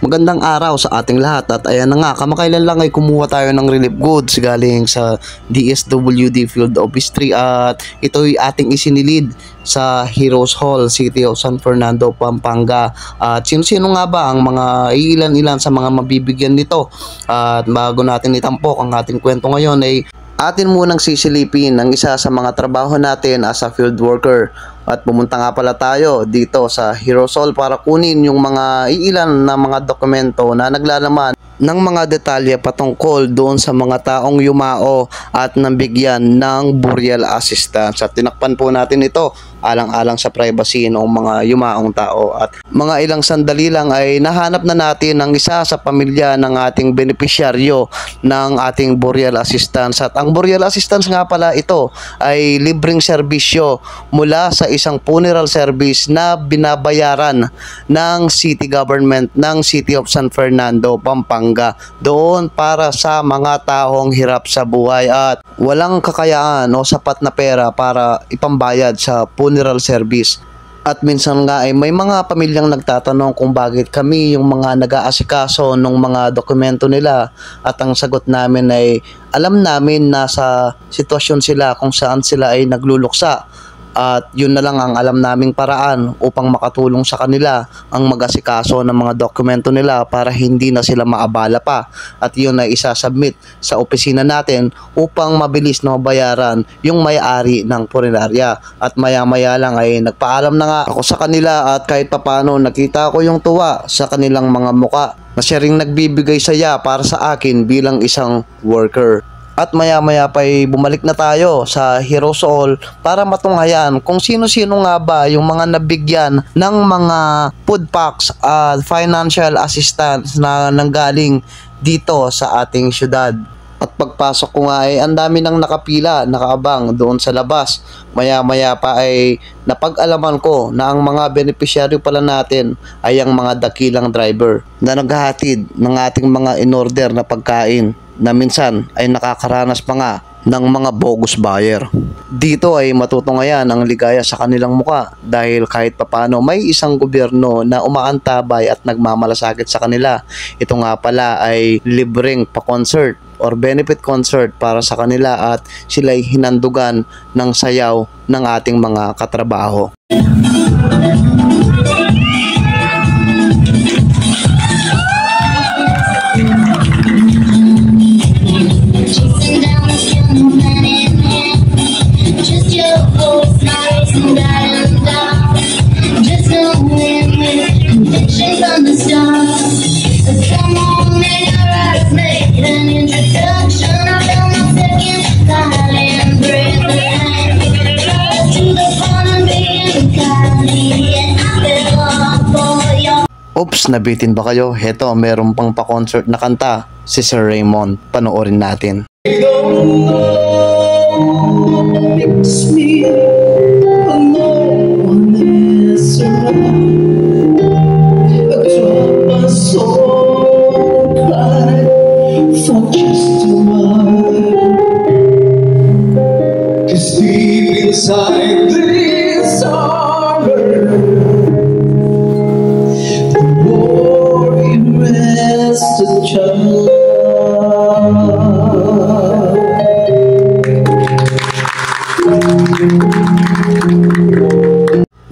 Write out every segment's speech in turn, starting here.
Magandang araw sa ating lahat at ayan na nga, kamakailan lang ay kumuha tayo ng relief goods galing sa DSWD Field Office 3 at ito'y ating isinilid sa Heroes Hall, City of San Fernando, Pampanga. At sino-sino nga ba ang mga ilan-ilan sa mga mabibigyan nito? At bago natin itampok ang ating kwento ngayon ay atin munang sisilipin ang isa sa mga trabaho natin as a field worker. At pumunta nga pala tayo dito sa Heroes Hall para kunin yung mga iilan na mga dokumento na naglalaman ng mga detalye patungkol doon sa mga taong yumao at nabigyan ng burial assistance. At tinakpan po natin ito alang-alang sa privacy ng mga yumaong tao. At mga ilang sandali lang ay nahanap na natin ang isa sa pamilya ng ating benepisyaryo ng ating burial assistance. At ang burial assistance nga pala ito ay libreng serbisyo mula sa isang funeral service na binabayaran ng city government ng City of San Fernando, Pampanga, doon para sa mga taong hirap sa buhay at walang kakayaan o sapat na pera para ipambayad sa funeral service. At minsan nga ay may mga pamilyang nagtatanong kung bakit kami yung mga nag-aasikaso ng mga dokumento nila, at ang sagot namin ay alam namin na sa sitwasyon sila kung saan sila ay nagluluksa. At yun na lang ang alam naming paraan upang makatulong sa kanila ang mag-asikaso ng mga dokumento nila para hindi na sila maabala pa. At yun ay isasubmit sa opisina natin upang mabilis na mabayaran yung may-ari ng punerarya. At maya-maya lang ay nagpaalam na nga ako sa kanila at kahit papano nakita ko yung tuwa sa kanilang mga muka na siya ring nagbibigay saya para sa akin bilang isang worker. At maya-maya pa ay bumalik na tayo sa Heroes Hall para matunghayan kung sino-sino nga ba yung mga nabigyan ng mga food packs at financial assistance na nanggaling dito sa ating syudad. At pagpasok ko nga ay ang dami nang nakapila, nakaabang doon sa labas. Maya-maya pa ay napag-alaman ko na ang mga benepisyaryo pala natin ay ang mga dakilang driver na naghahatid ng ating mga in-order na pagkain na minsan ay nakakaranas pa nga ng mga bogus buyer. Dito ay matutunghayan ang ligaya sa kanilang muka dahil kahit papano may isang gobyerno na umaantabay at nagmamalasakit sa kanila. Ito nga pala ay libreng pa-concert or benefit concert para sa kanila at sila'y hinandugan ng sayaw ng ating mga katrabaho. Oops, nabitin ba kayo? Heto, meron pang pa-concert na kanta, si Sir Raymond. Panoorin natin.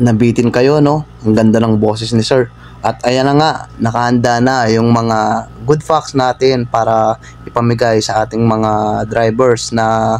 Nabitin kayo, no? Ang ganda ng boses ni Sir. At ayan na nga, nakahanda na yung mga good facts natin para ipamigay sa ating mga drivers na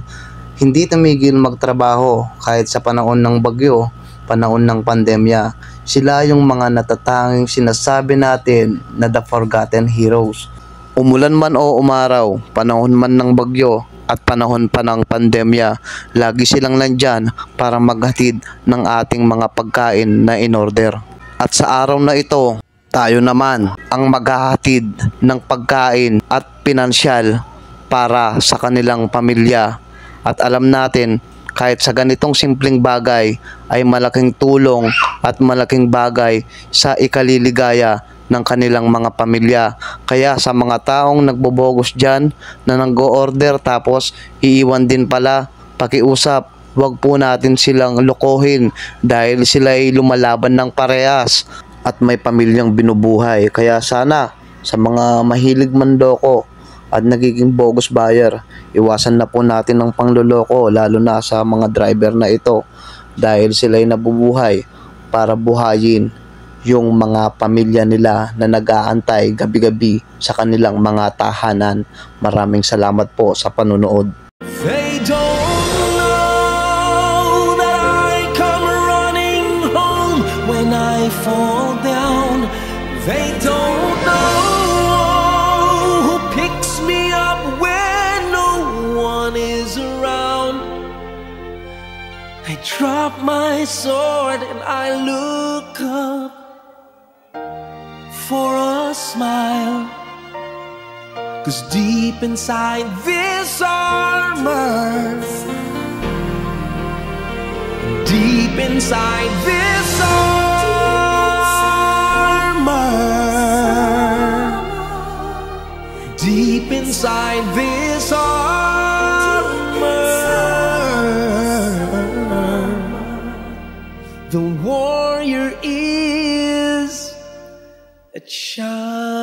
hindi tumigil magtrabaho kahit sa panahon ng bagyo, panahon ng pandemya. Sila yung mga natatanging sinasabi natin na the forgotten heroes. Umulan man o umaraw, panahon man ng bagyo, at panahon pa ng pandemya, lagi silang nandyan para maghatid ng ating mga pagkain na in-order. At sa araw na ito, tayo naman ang maghahatid ng pagkain at pinansyal para sa kanilang pamilya. At alam natin, kahit sa ganitong simpleng bagay ay malaking tulong at malaking bagay sa ikaliligaya ng kanilang mga pamilya. Kaya sa mga taong nagbobogos dyan na nag-o-order tapos iiwan din pala, pakiusap, wag po natin silang lokohin dahil sila ay lumalaban ng parehas at may pamilyang binubuhay. Kaya sana Sa mga mahilig manloko at nagiging bogus buyer, iwasan na po natin ang pangloloko lalo na sa mga driver na ito dahil sila'y nabubuhay para buhayin yung mga pamilya nila na nag-aantay gabi-gabi sa kanilang mga tahanan. Maraming salamat po sa panunood. They don't know that I come running home when I fall down. They don't know who picks me up when no one is around. I drop my sword and I look up for a smile, 'cause deep inside this armor, deep inside this armor, deep inside this armor, the warrior is a child.